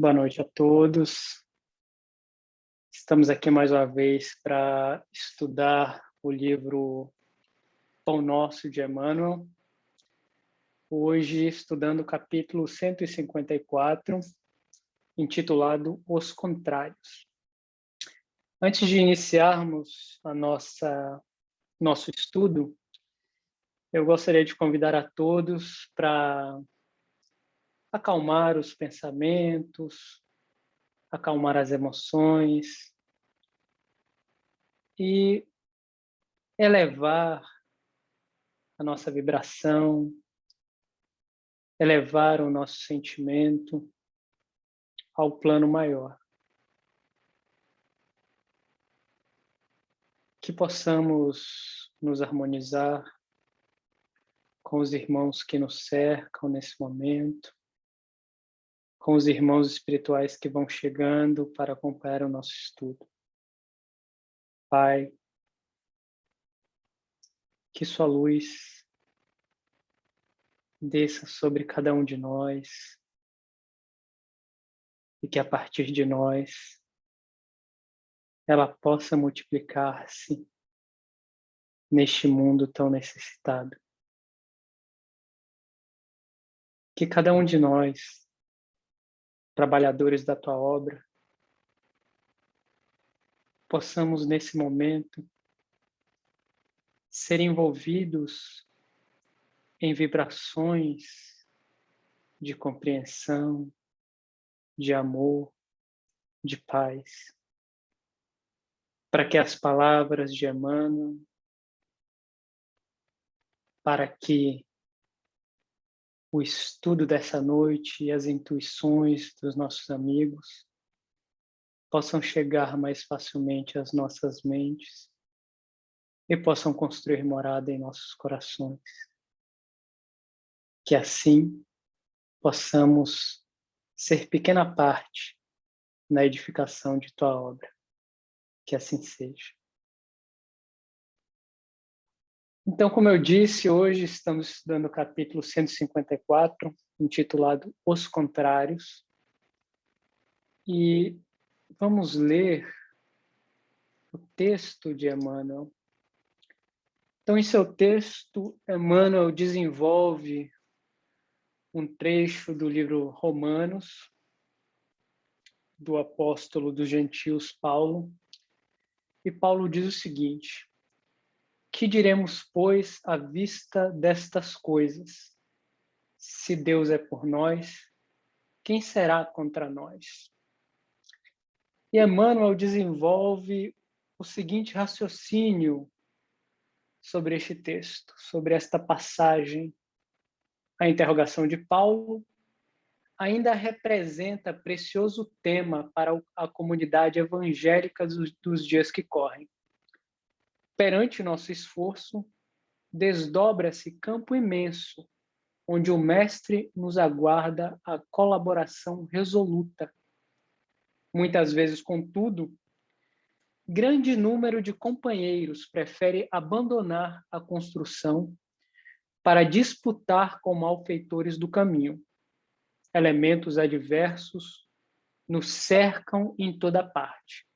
Boa noite a todos. Estamos aqui mais uma vez para estudar o livro Pão Nosso de Emmanuel. Hoje, estudando o capítulo 154, intitulado Os Contrários. Antes de iniciarmos nosso estudo, eu gostaria de convidar a todos para acalmar os pensamentos, acalmar as emoções e elevar a nossa vibração, elevar o nosso sentimento ao plano maior. Que possamos nos harmonizar com os irmãos que nos cercam nesse momento, com os irmãos espirituais que vão chegando para acompanhar o nosso estudo. Pai, que sua luz desça sobre cada um de nós e que a partir de nós ela possa multiplicar-se neste mundo tão necessitado. Que cada um de nós, trabalhadores da tua obra, possamos nesse momento ser envolvidos em vibrações de compreensão, de amor, de paz, para que as palavras de Emmanuel, para que o estudo dessa noite e as intuições dos nossos amigos possam chegar mais facilmente às nossas mentes e possam construir morada em nossos corações. Que assim possamos ser pequena parte na edificação de tua obra. Que assim seja. Então, como eu disse, hoje estamos estudando o capítulo 154, intitulado Os Contrários, e vamos ler o texto de Emmanuel. Então, em seu texto, Emmanuel desenvolve um trecho do livro Romanos, do apóstolo dos gentios Paulo, e Paulo diz o seguinte: que diremos, pois, à vista destas coisas? Se Deus é por nós, quem será contra nós? E Emmanuel desenvolve o seguinte raciocínio sobre este texto, sobre esta passagem. A interrogação de Paulo ainda representa precioso tema para a comunidade evangélica dos dias que correm. Perante nosso esforço, desdobra-se campo imenso, onde o Mestre nos aguarda a colaboração resoluta. Muitas vezes, contudo, grande número de companheiros prefere abandonar a construção para disputar com malfeitores do caminho. Elementos adversos nos cercam em toda parte.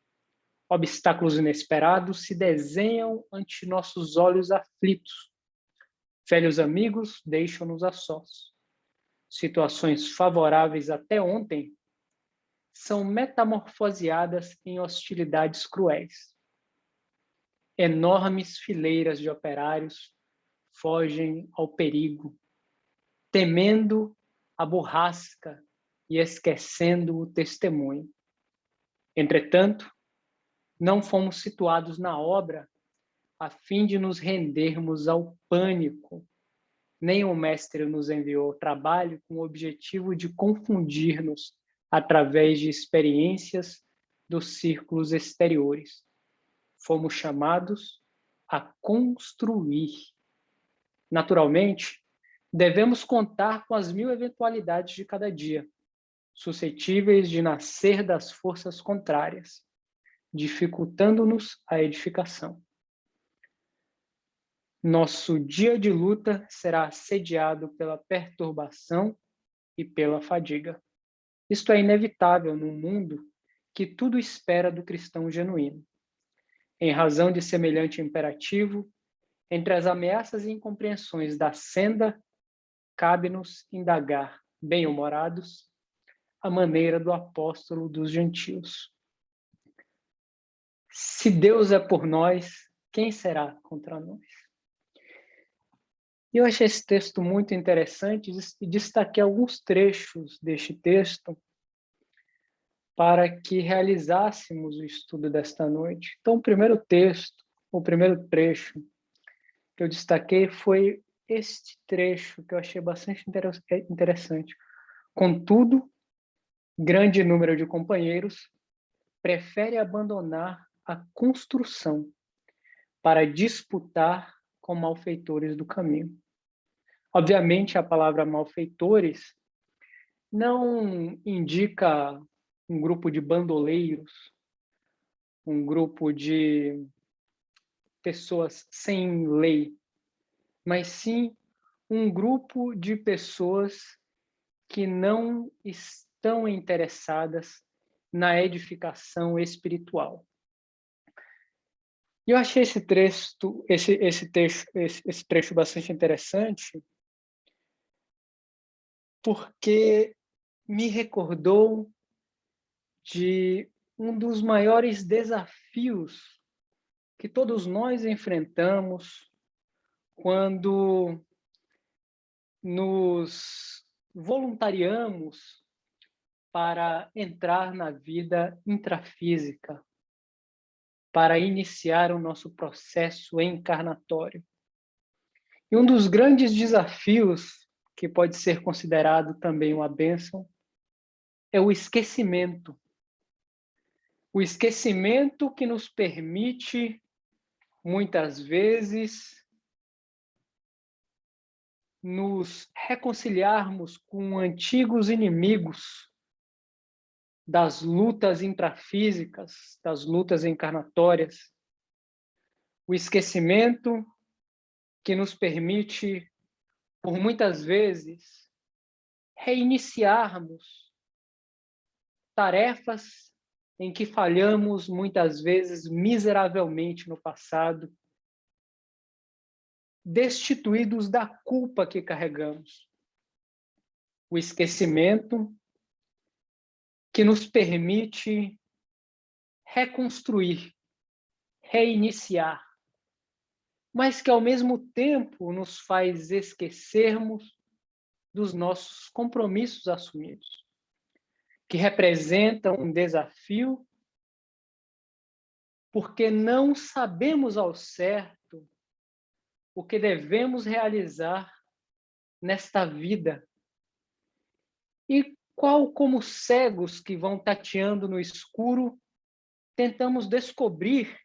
Obstáculos inesperados se desenham ante nossos olhos aflitos. Velhos amigos deixam-nos a sós. Situações favoráveis até ontem são metamorfoseadas em hostilidades cruéis. Enormes fileiras de operários fogem ao perigo, temendo a borrasca e esquecendo o testemunho. Entretanto, não fomos situados na obra a fim de nos rendermos ao pânico. Nem o Mestre nos enviou ao trabalho com o objetivo de confundir-nos através de experiências dos círculos exteriores. Fomos chamados a construir. Naturalmente, devemos contar com as 1000 eventualidades de cada dia, suscetíveis de nascer das forças contrárias, dificultando-nos a edificação. Nosso dia de luta será assediado pela perturbação e pela fadiga. Isto é inevitável num mundo que tudo espera do cristão genuíno. Em razão de semelhante imperativo, entre as ameaças e incompreensões da senda, cabe-nos indagar, bem-humorados, a maneira do apóstolo dos gentios. Se Deus é por nós, quem será contra nós? Eu achei esse texto muito interessante e destaquei alguns trechos deste texto para que realizássemos o estudo desta noite. Então, o primeiro trecho que eu destaquei foi este trecho que eu achei bastante interessante. Contudo, grande número de companheiros prefere abandonar a construção para disputar com malfeitores do caminho. Obviamente, a palavra malfeitores não indica um grupo de bandoleiros, um grupo de pessoas sem lei, mas sim um grupo de pessoas que não estão interessadas na edificação espiritual. Eu achei esse trecho bastante interessante, porque me recordou de um dos maiores desafios que todos nós enfrentamos quando nos voluntariamos para entrar na vida intrafísica, para iniciar o nosso processo encarnatório. E um dos grandes desafios, que pode ser considerado também uma bênção, é o esquecimento. O esquecimento que nos permite, muitas vezes, nos reconciliarmos com antigos inimigos das lutas intrafísicas, das lutas encarnatórias. O esquecimento que nos permite, por muitas vezes, reiniciarmos tarefas em que falhamos muitas vezes miseravelmente no passado, destituídos da culpa que carregamos. O esquecimento que nos permite reconstruir, reiniciar, mas que ao mesmo tempo nos faz esquecermos dos nossos compromissos assumidos, que representam um desafio, porque não sabemos ao certo o que devemos realizar nesta vida. E qual, como cegos que vão tateando no escuro, tentamos descobrir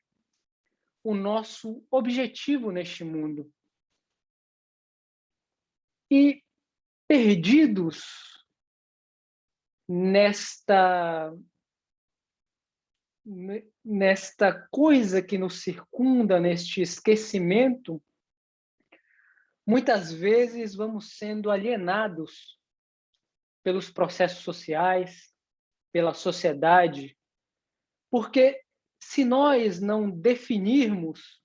o nosso objetivo neste mundo. E perdidos nesta coisa que nos circunda, neste esquecimento, muitas vezes vamos sendo alienados pelos processos sociais, pela sociedade, porque se nós não definirmos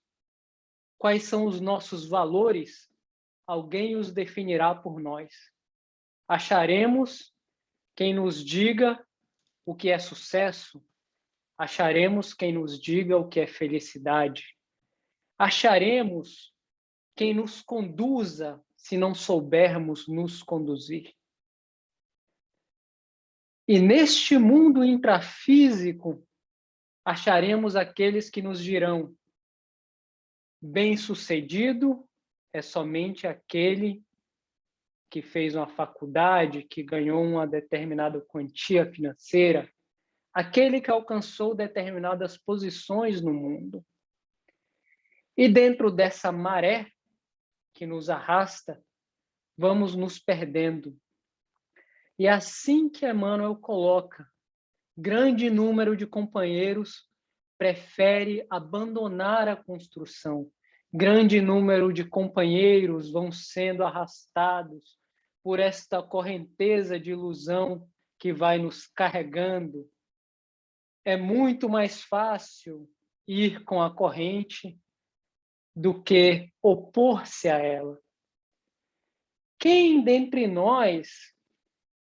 quais são os nossos valores, alguém os definirá por nós. Acharemos quem nos diga o que é sucesso, acharemos quem nos diga o que é felicidade, acharemos quem nos conduza se não soubermos nos conduzir. E neste mundo intrafísico, acharemos aqueles que nos dirão: bem-sucedido é somente aquele que fez uma faculdade, que ganhou uma determinada quantia financeira, aquele que alcançou determinadas posições no mundo. E dentro dessa maré que nos arrasta, vamos nos perdendo. E é assim que Emmanuel coloca, grande número de companheiros prefere abandonar a construção. Grande número de companheiros vão sendo arrastados por esta correnteza de ilusão que vai nos carregando, é muito mais fácil ir com a corrente do que opor-se a ela. Quem dentre nós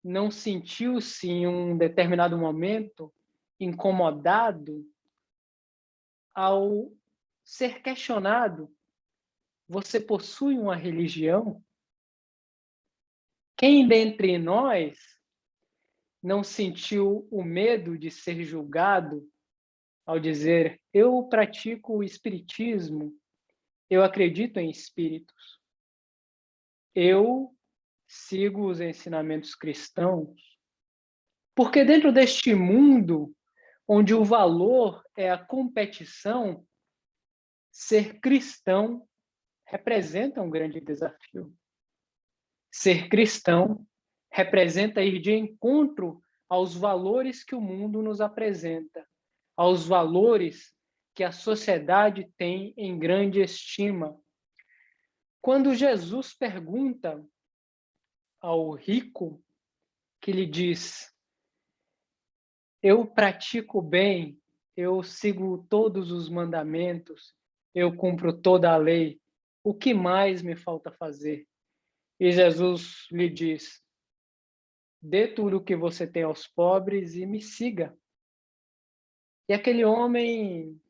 não sentiu-se em um determinado momento incomodado ao ser questionado: você possui uma religião? Quem dentre nós não sentiu o medo de ser julgado ao dizer: eu pratico o espiritismo, eu acredito em espíritos, eu sigo os ensinamentos cristãos? Porque dentro deste mundo, onde o valor é a competição, ser cristão representa um grande desafio. Ser cristão representa ir de encontro aos valores que o mundo nos apresenta, aos valores que a sociedade tem em grande estima. Quando Jesus pergunta ao rico, que lhe diz: eu pratico bem, eu sigo todos os mandamentos, eu cumpro toda a lei, o que mais me falta fazer? E Jesus lhe diz: dê tudo o que você tem aos pobres e me siga. E aquele homem,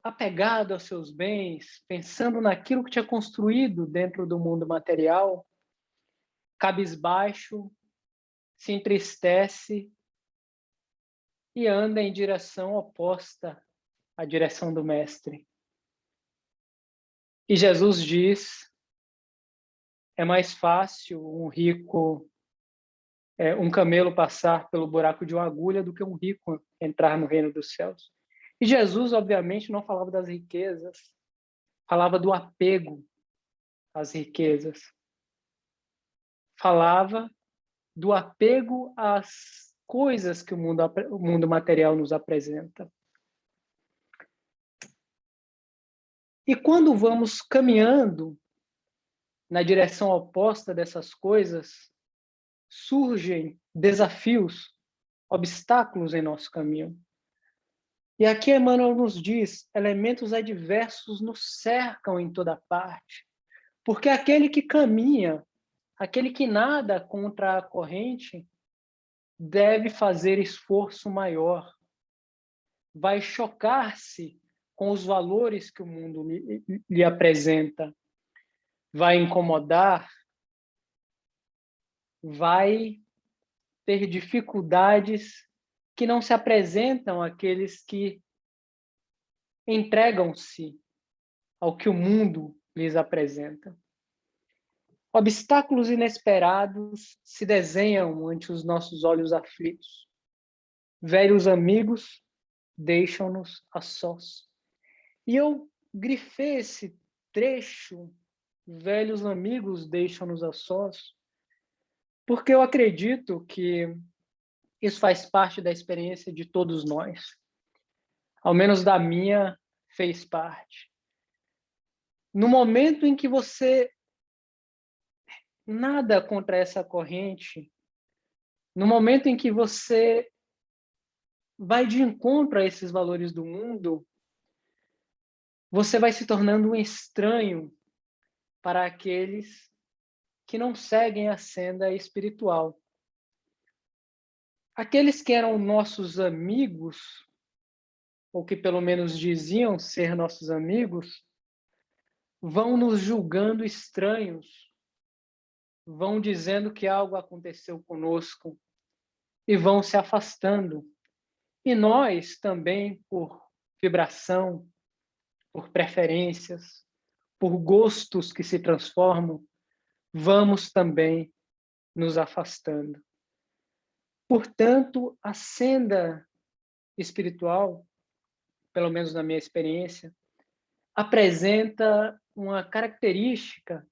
apegado aos seus bens, pensando naquilo que tinha construído dentro do mundo material, cabisbaixo, se entristece e anda em direção oposta à direção do Mestre. E Jesus diz: é mais fácil um camelo passar pelo buraco de uma agulha do que um rico entrar no reino dos céus. E Jesus, obviamente, não falava das riquezas, falava do apego às riquezas. Falava do apego às coisas que o mundo material nos apresenta. E quando vamos caminhando na direção oposta dessas coisas, surgem desafios, obstáculos em nosso caminho. E aqui Emmanuel nos diz: elementos adversos nos cercam em toda parte, porque aquele que caminha, aquele que nada contra a corrente, deve fazer esforço maior, vai chocar-se com os valores que o mundo lhe apresenta, vai incomodar, vai ter dificuldades que não se apresentam àqueles que entregam-se ao que o mundo lhes apresenta. Obstáculos inesperados se desenham ante os nossos olhos aflitos. Velhos amigos deixam-nos a sós. E eu grifei esse trecho, velhos amigos deixam-nos a sós, porque eu acredito que isso faz parte da experiência de todos nós. Ao menos da minha, fez parte. No momento em que você nada contra essa corrente, no momento em que você vai de encontro a esses valores do mundo, você vai se tornando um estranho para aqueles que não seguem a senda espiritual. Aqueles que eram nossos amigos, ou que pelo menos diziam ser nossos amigos, vão nos julgando estranhos, vão dizendo que algo aconteceu conosco e vão se afastando. E nós também, por vibração, por preferências, por gostos que se transformam, vamos também nos afastando. Portanto, a senda espiritual, pelo menos na minha experiência, apresenta uma característica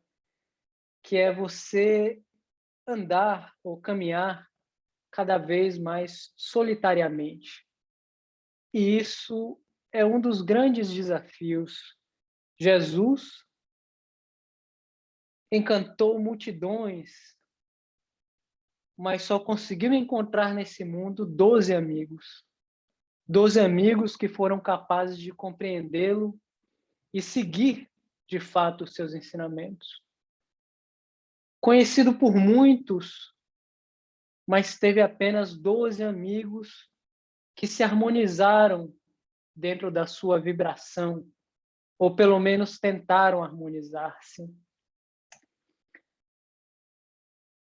que é você andar ou caminhar cada vez mais solitariamente. E isso é um dos grandes desafios. Jesus encantou multidões mas só conseguiu encontrar nesse mundo 12 amigos. 12 amigos que foram capazes de compreendê-lo e seguir, de fato, os seus ensinamentos. Conhecido por muitos, mas teve apenas 12 amigos que se harmonizaram dentro da sua vibração, ou pelo menos tentaram harmonizar-se.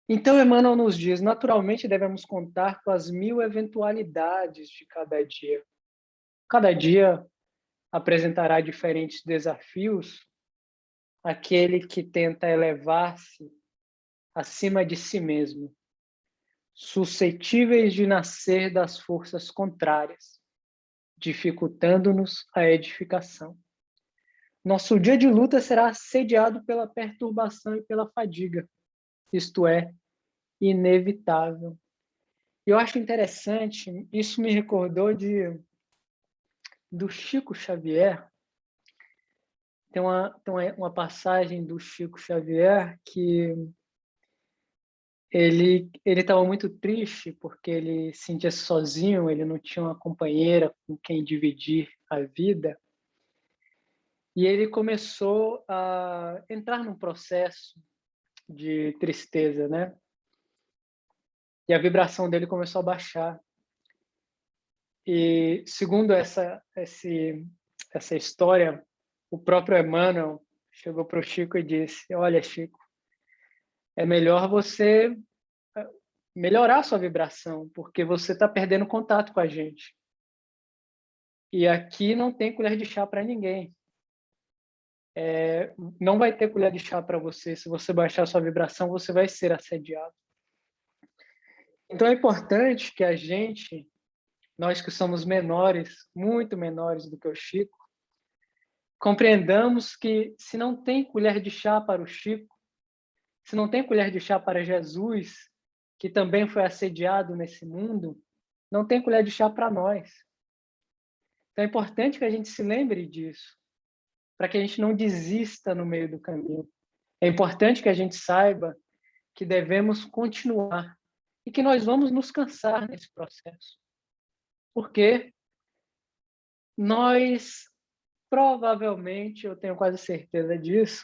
Então, Emmanuel nos diz, naturalmente devemos contar com as 1000 eventualidades de cada dia. Cada dia apresentará diferentes desafios àquele que tenta elevar-se acima de si mesmo, suscetíveis de nascer das forças contrárias, dificultando-nos a edificação. Nosso dia de luta será assediado pela perturbação e pela fadiga, isto é, inevitável. Eu acho interessante, isso me recordou do Chico Xavier. Tem uma passagem do Chico Xavier que ele estava muito triste porque ele se sentia sozinho, ele não tinha uma companheira com quem dividir a vida. E ele começou a entrar num processo de tristeza, né? E a vibração dele começou a baixar. E segundo essa história, o próprio Emmanuel chegou para o Chico e disse: olha, Chico, é melhor você melhorar a sua vibração, porque você está perdendo contato com a gente. E aqui não tem colher de chá para ninguém. Não vai ter colher de chá para você. Se você baixar a sua vibração, você vai ser assediado. Então é importante que a gente, nós que somos menores, muito menores do que o Chico, compreendamos que se não tem colher de chá para o Chico, se não tem colher de chá para Jesus, que também foi assediado nesse mundo, não tem colher de chá para nós. Então é importante que a gente se lembre disso, para que a gente não desista no meio do caminho. É importante que a gente saiba que devemos continuar e que nós vamos nos cansar nesse processo. Porque nós, provavelmente, eu tenho quase certeza disso,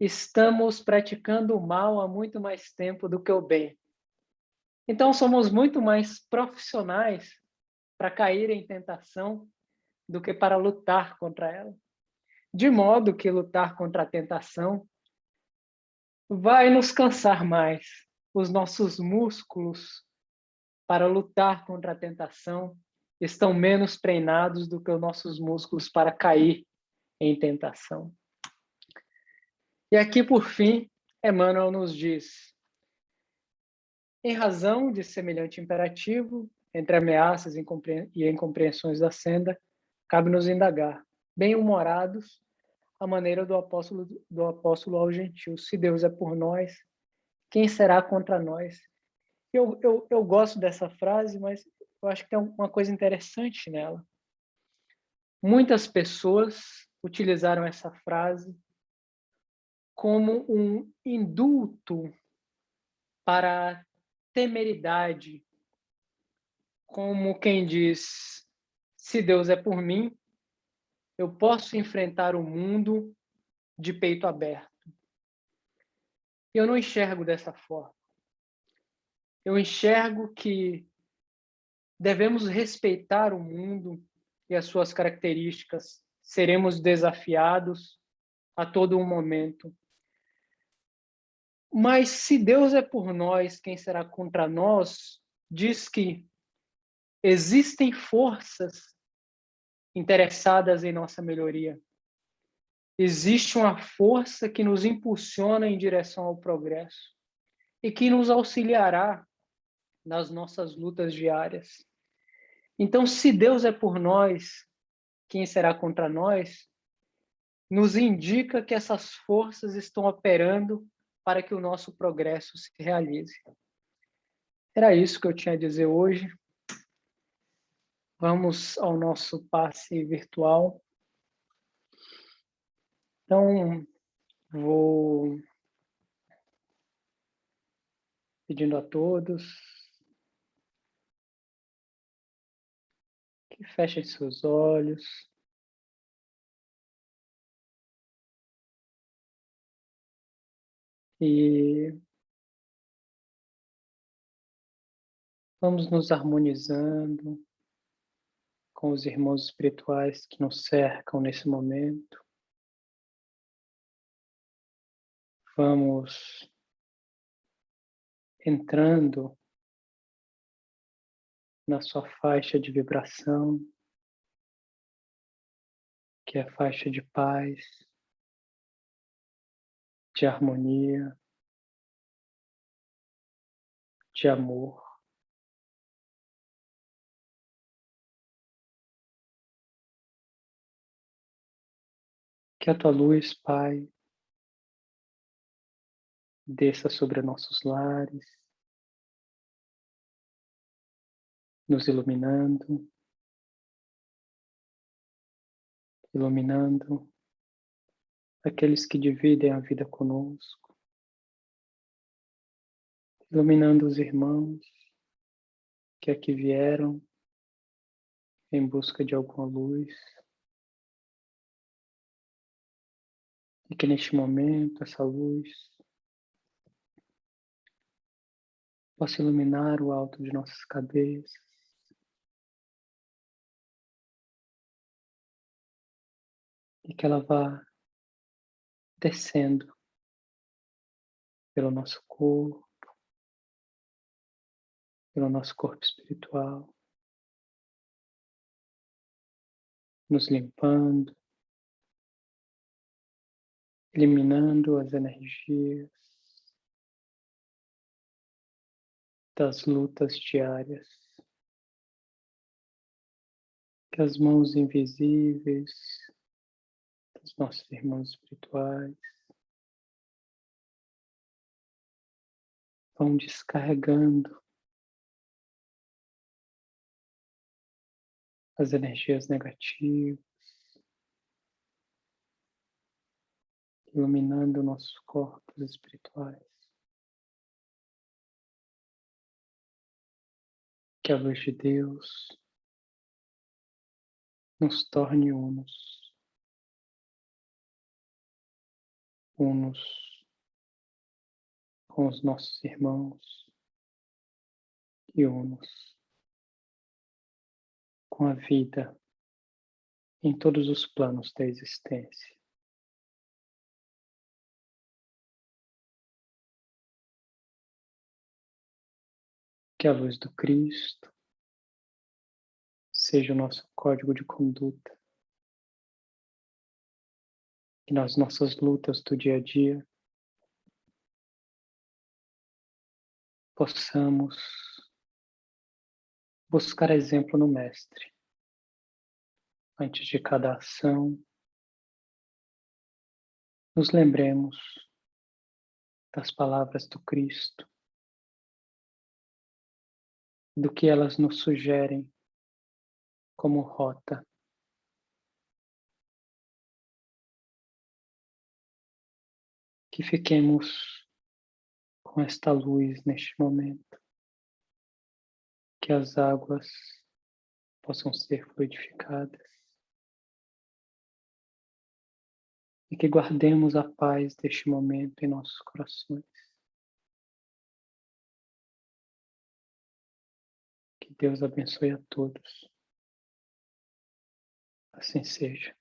estamos praticando o mal há muito mais tempo do que o bem. Então, somos muito mais profissionais para cair em tentação do que para lutar contra ela. De modo que lutar contra a tentação vai nos cansar mais. Os nossos músculos para lutar contra a tentação estão menos treinados do que os nossos músculos para cair em tentação. E aqui, por fim, Emmanuel nos diz: em razão de semelhante imperativo, entre ameaças e incompreensões da senda, cabe-nos indagar, bem-humorados, a maneira do apóstolo ao gentil. Se Deus é por nós, quem será contra nós? Eu gosto dessa frase, mas eu acho que tem uma coisa interessante nela. Muitas pessoas utilizaram essa frase como um indulto para a temeridade, como quem diz: se Deus é por mim, eu posso enfrentar o mundo de peito aberto. Eu não enxergo dessa forma. Eu enxergo que devemos respeitar o mundo e as suas características. Seremos desafiados a todo um momento. Mas se Deus é por nós, quem será contra nós? Diz que existem forças interessadas em nossa melhoria. Existe uma força que nos impulsiona em direção ao progresso e que nos auxiliará nas nossas lutas diárias. Então, se Deus é por nós, quem será contra nós? Nos indica que essas forças estão operando para que o nosso progresso se realize. Era isso que eu tinha a dizer hoje. Vamos ao nosso passe virtual. Então, vou pedindo a todos que fechem seus olhos e vamos nos harmonizando com os irmãos espirituais que nos cercam nesse momento. Vamos entrando na sua faixa de vibração, que é a faixa de paz, de harmonia, de amor. Que a tua luz, Pai, desça sobre nossos lares, nos iluminando aqueles que dividem a vida conosco, iluminando os irmãos que aqui vieram em busca de alguma luz e que neste momento essa luz possa iluminar o alto de nossas cabeças, e que ela vá descendo pelo nosso corpo espiritual, nos limpando, eliminando as energias das lutas diárias, que as mãos invisíveis dos nossos irmãos espirituais vão descarregando as energias negativas, iluminando nossos corpos espirituais. Que a luz de Deus nos torne unos com os nossos irmãos e unos com a vida em todos os planos da existência. Que a luz do Cristo seja o nosso código de conduta, que nas nossas lutas do dia a dia possamos buscar exemplo no Mestre. Antes de cada ação, nos lembremos das palavras do Cristo, do que elas nos sugerem como rota. Que fiquemos com esta luz neste momento, que as águas possam ser fluidificadas e que guardemos a paz deste momento em nossos corações. Que Deus abençoe a todos. Assim seja.